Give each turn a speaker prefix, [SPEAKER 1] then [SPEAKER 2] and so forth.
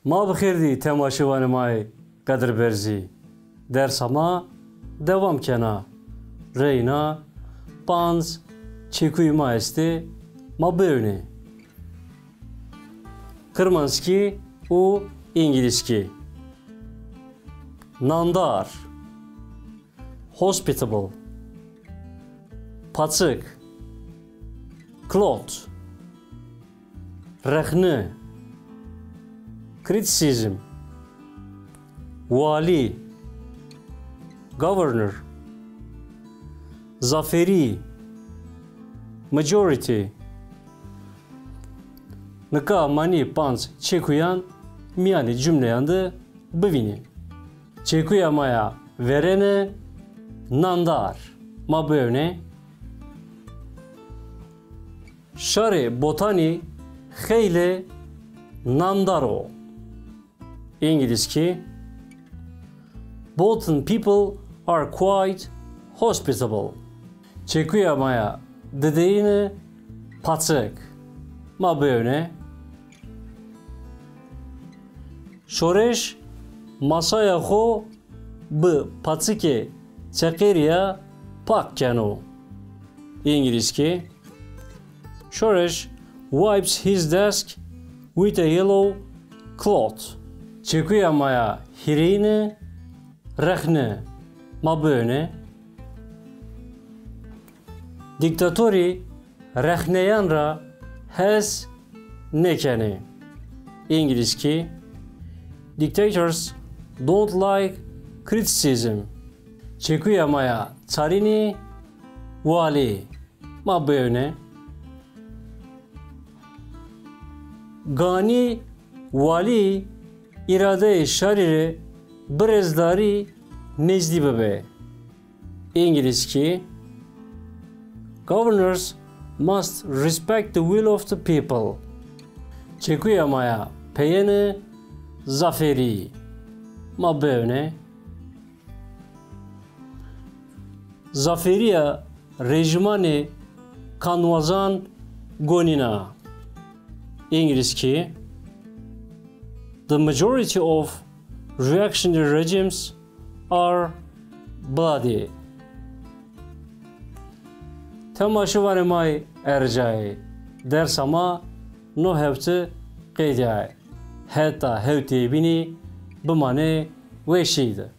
[SPEAKER 1] ما بخیردی تماشاوان مای قدر برزی درس ما devam kena reyna panz çekuy ma este ma böyle Kırmanski u İngilizki nandar hospitable paçık klot rehne criticism vali governor zaferi majority nıka mani pans çekuyan miyani cümleyandı bivini çekuyamaya verene nandar ma böyle şare botani heyle nandaro İngilizki Bolton people are quite hospitable. Çekuyamaya dediğini paçık ma böyle şoreş masaya ho bu paçıke çekeriya pak cano İngilizki şoreş wipes his desk with a yellow cloth. Çekuyamaya hirini rehne ma böyle diktatori rehneyan ra hez nekeni İngilizki dictators don't like criticism çekuyamaya çarini vali ma böyle gani vali irade şarire brezdari nezdi bebe İngilizki governors must respect the will of the people çekuyamaya peyeni zaferi ma böyle zaferiya rejimani kanvazan gonina İngilizki the majority of reactionary regimes are bloody. Temaşıvarı may ercai dersama no hevti qeydiyay. Hatta hevti bini bimane veşiydi.